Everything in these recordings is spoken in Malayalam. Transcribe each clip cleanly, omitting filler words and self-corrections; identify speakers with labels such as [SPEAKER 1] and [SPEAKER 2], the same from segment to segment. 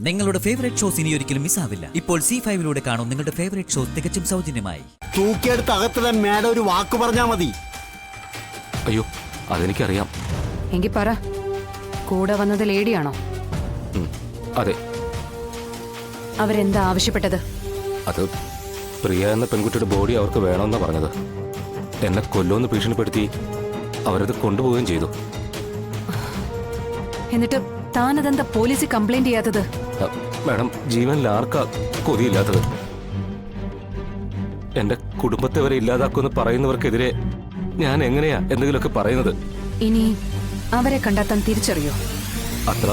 [SPEAKER 1] നിങ്ങളുടെ ഫേവറേറ്റ് ഷോസ് ഇനി ഒരിക്കലും മിസ്സാവില്ല. ഇപ്പോൾ C5 കാണും നിങ്ങളുടെ ഫേവറേറ്റ് ഷോസ് തികച്ചും സൗജന്യമായി.
[SPEAKER 2] തൂക്കിയെടുത്ത് അകത്തിടാൻ മാഡം ഒരു വാക്ക് പറഞ്ഞാ മതി.
[SPEAKER 3] അയ്യോ, അതെനിക്കറിയാം.
[SPEAKER 4] എങ്കിൽ പറ, കൂടെ വന്നത് ലേഡിയാണോ?
[SPEAKER 3] അതെ.
[SPEAKER 4] അവരെന്താ ആവശ്യപ്പെട്ടത്?
[SPEAKER 3] അത് പ്രിയ എന്ന പെൺകുട്ടിയുടെ ബോഡി അവർക്ക് വേണമെന്നാ പറഞ്ഞത്. എന്നെ കൊല്ലുമെന്ന് ഭീഷണിപ്പെടുത്തി അവരത് കൊണ്ടുപോവുകയും ചെയ്തു.
[SPEAKER 4] എന്നിട്ട് താനതെന്താ പോലീസിൽ കംപ്ലൈന്റ് ചെയ്യാത്തത്?
[SPEAKER 3] മാഡം, ജീവനിൽ ആർക്കാ കൊതിയില്ലാത്തത്? എന്റെ കുടുംബത്തെ വരെ ഇല്ലാതാക്കുമെന്ന് പറയുന്നവർക്കെതിരെ ഞാൻ എങ്ങനെയാ എന്തെങ്കിലുമൊക്കെ പറയുന്നത്?
[SPEAKER 4] ഇനി അവരെ കണ്ടാൽ താൻ തിരിച്ചറിയോ?
[SPEAKER 3] അത്ര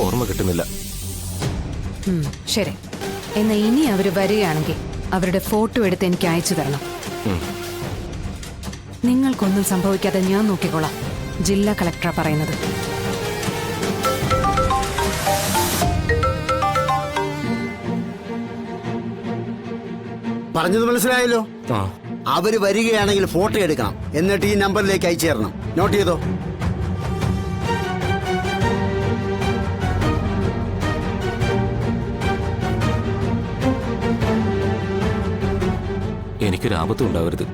[SPEAKER 3] ഓർമ്മ കിട്ടുന്നില്ല.
[SPEAKER 4] ശരി, എന്നാ ഇനി അവര് വരികയാണെങ്കിൽ അവരുടെ ഫോട്ടോ എടുത്ത് എനിക്ക് അയച്ചു തരണം. നിങ്ങൾക്കൊന്നും സംഭവിക്കാതെ ഞാൻ നോക്കിക്കോളാം. ജില്ലാ കളക്ടറാ പറയുന്നത്.
[SPEAKER 2] പറഞ്ഞത് മനസ്സിലായല്ലോ. അവര് വരികയാണെങ്കിൽ ഫോട്ടോ എടുക്കണം, എന്നിട്ട് ഈ നമ്പറിലേക്ക് അയച്ചു തരണം. നോട്ട് ചെയ്തോ?
[SPEAKER 3] എനിക്കൊരാപത്തും ഉണ്ടാവരുത്.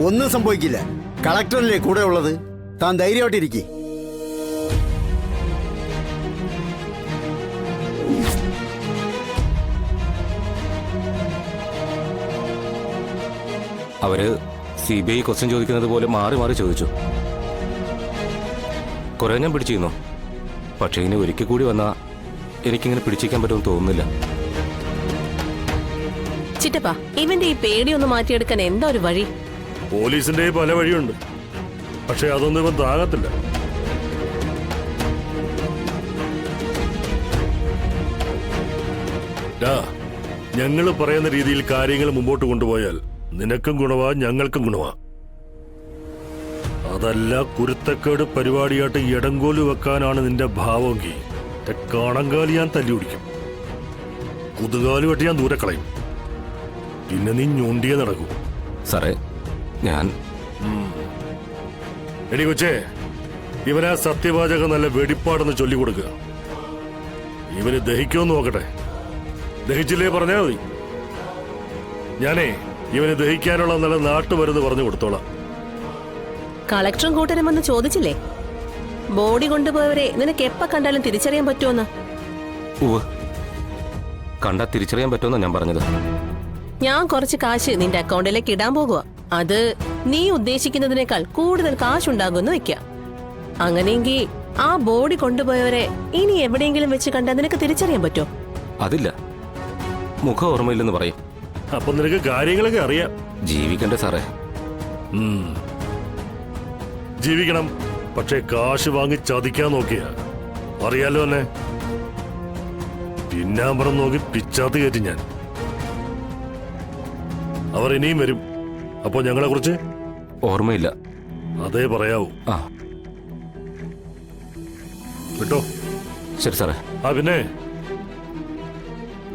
[SPEAKER 2] ഒന്നും സംഭവിക്കില്ല. കളക്ടറല്ലേ കൂടെ ഉള്ളത്. താൻ ധൈര്യമായിട്ടിരിക്കെ.
[SPEAKER 3] അവര് CBI ക്വസ്റ്റ്യൻ ചോദിക്കുന്നത് പോലെ മാറി മാറി ചോദിച്ചു. കുറെ ഞാൻ പിടിച്ചിരുന്നു. പക്ഷെ ഇനി ഒരിക്കൽ കൂടി വന്നാ എനിക്കിങ്ങനെ പിടിച്ചിരിക്കാൻ പറ്റുമെന്ന് തോന്നുന്നില്ല.
[SPEAKER 5] ചിറ്റപ്പ, ഇവന്റെ ഈ പേടിയൊന്ന് മാറ്റിയെടുക്കാൻ എന്താ ഒരു വഴി?
[SPEAKER 6] പോലീസിന്റെ പല വഴിയുണ്ട്, പക്ഷെ അതൊന്നും ഇവൻ താങ്ങത്തില്ല. ഞങ്ങൾ പറയുന്ന രീതിയിൽ കാര്യങ്ങൾ മുമ്പോട്ട് കൊണ്ടുപോയാൽ നിനക്കും ഗുണവാ, ഞങ്ങൾക്കും ഗുണവാ. അതല്ല, കുരുത്തക്കേട് പരിപാടിയായിട്ട് ഇടങ്കോല് വെക്കാനാണ് നിന്റെ ഭാവമെങ്കിൽ കാണങ്കാലി ഞാൻ തല്ലി പിടിക്കും. കുതുകാല് വെട്ടി ഞാൻ ദൂരെ കളയും. പിന്നെ നീ ഞൊണ്ടിയെ നടക്കൂ.
[SPEAKER 3] സാറേ, ഞാൻ
[SPEAKER 6] എടി കൊച്ചേ, ഇവനാ സത്യവാചകം നല്ല വെടിപ്പാടെന്ന് ചൊല്ലിക്കൊടുക്കുക. ഇവന് ദഹിക്കുമെന്ന് നോക്കട്ടെ. ദഹിച്ചില്ലേ പറഞ്ഞാൽ മതി. ഞാനേ ഇവന് ദഹിക്കാനുള്ള നല്ല നാട്ടുമരുന്ന് പറഞ്ഞു കൊടുത്തോളാം.
[SPEAKER 5] കളക്ടറും കൂട്ടരും വന്ന് ചോദിച്ചില്ലേ ബോഡി കൊണ്ടുപോയവരെ നിനക്ക് എപ്പ കണ്ടാലും തിരിച്ചറിയാൻ പറ്റുമെന്ന്?
[SPEAKER 3] കണ്ടാ തിരിച്ചറിയാൻ പറ്റുമെന്നാ ഞാൻ പറഞ്ഞത്.
[SPEAKER 5] ഞാൻ കുറച്ച് കാശ് നിന്റെ അക്കൗണ്ടിലേക്ക് ഇടാൻ പോകുക. അത് നീ ഉദ്ദേശിക്കുന്നതിനേക്കാൾ കൂടുതൽ കാശുണ്ടാകുമെന്ന് വെക്കാം. അങ്ങനെയെങ്കിൽ ആ ബോഡി കൊണ്ടുപോയവരെ ഇനി എവിടെയെങ്കിലും വെച്ച് കണ്ടാൽ നിനക്ക് തിരിച്ചറിയാൻ പറ്റുമോ?
[SPEAKER 3] അതില്ല, മുഖം ഓർമ്മയില്ലെന്ന് പറയും.
[SPEAKER 6] അപ്പൊ നിനക്ക് കാര്യങ്ങളൊക്കെ അറിയാം.
[SPEAKER 3] ജീവിക്കണ്ടേ സാറേ?
[SPEAKER 6] ജീവിക്കണം, പക്ഷെ കാശ് വാങ്ങി ചതിക്കാൻ നോക്കിയ അറിയാലോ തന്നെ. പിന്നാമ്പറം നോക്കി പിച്ചാത്തി കയറ്റി ഞാൻ. അവർ ഇനിയും വരും. അപ്പൊ ഞങ്ങളെ കുറിച്ച്
[SPEAKER 3] ഓർമ്മയില്ല.
[SPEAKER 6] അതേ പറയാവൂ. കേട്ടോ?
[SPEAKER 3] ശരി സാറേ.
[SPEAKER 6] പിന്നെ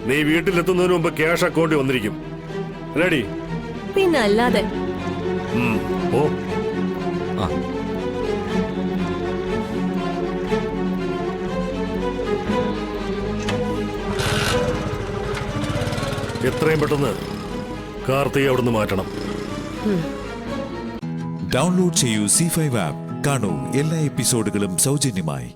[SPEAKER 6] നീ വീട്ടിലെത്തുന്നതിന് മുമ്പ് ക്യാഷ് അക്കൗണ്ടിൽ വന്നിരിക്കും. റെഡി?
[SPEAKER 5] പിന്നെ അല്ലാതെ.
[SPEAKER 6] ഓ, എത്രയും പെട്ടെന്ന് കാർത്തിക് അവിടുന്ന് മാറ്റണം.
[SPEAKER 7] ഡൗൺലോഡ് ചെയ്യൂ C5 ആപ്പ്. കാണൂ എല്ലാ എപ്പിസോഡുകളും സൗജന്യമായി.